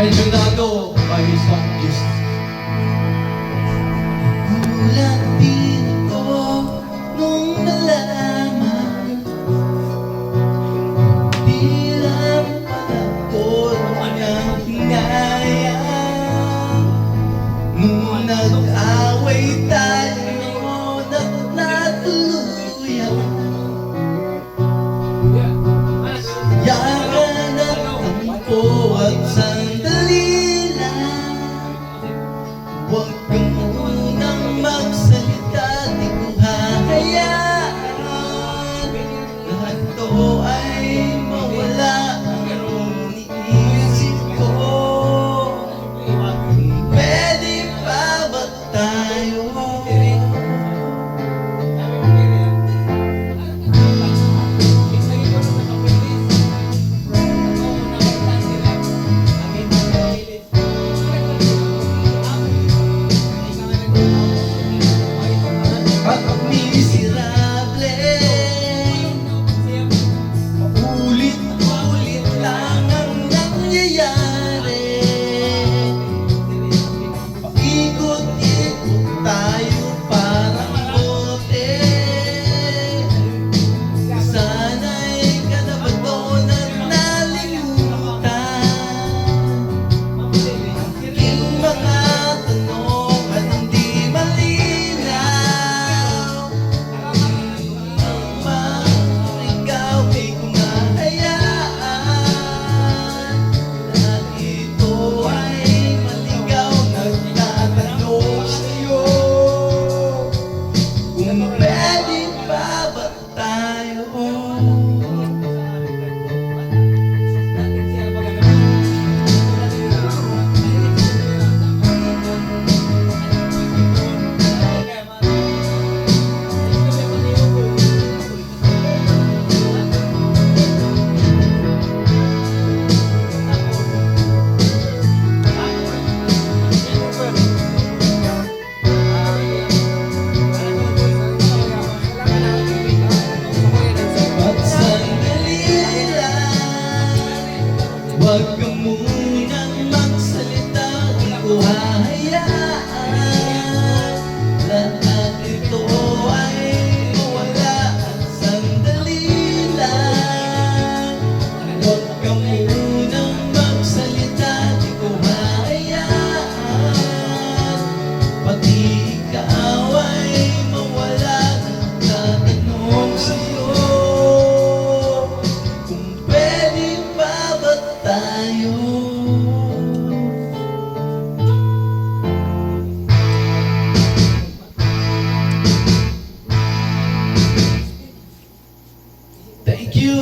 mencionado by his conquest. Gulat din ako nung nalaman di lang pala ko niyang hinayang. Nung nag-away tayo na natuluyan, yaman at tampo at sandali lang. Huwag kang munang magsalita, di ko hahayaan lahat to ay mawala ang iniisip ko. Pwede pa ba tayo? At miserable, paulit-ulit lang ang nangyayari. Paikot-ikot tayo parang bote. Sana'y ka na ba doon at nalimutan? Aking mga tanong at hindi malinaw. Ikaw ay kumahayaan. Lahat ito ay maligaw. Nagtatanong sa'yo kung pwede pa ba tayo? At sandali lang, huwag ka munang magsalita, di ko hahayaan lahat ito ay mawala. At sandali lang, huwag ka munang magsalita, di ko hahayaan pati ikaw ay mawala. Nagtatanong sa'yo kung pwede pa ba tayo? Thank you.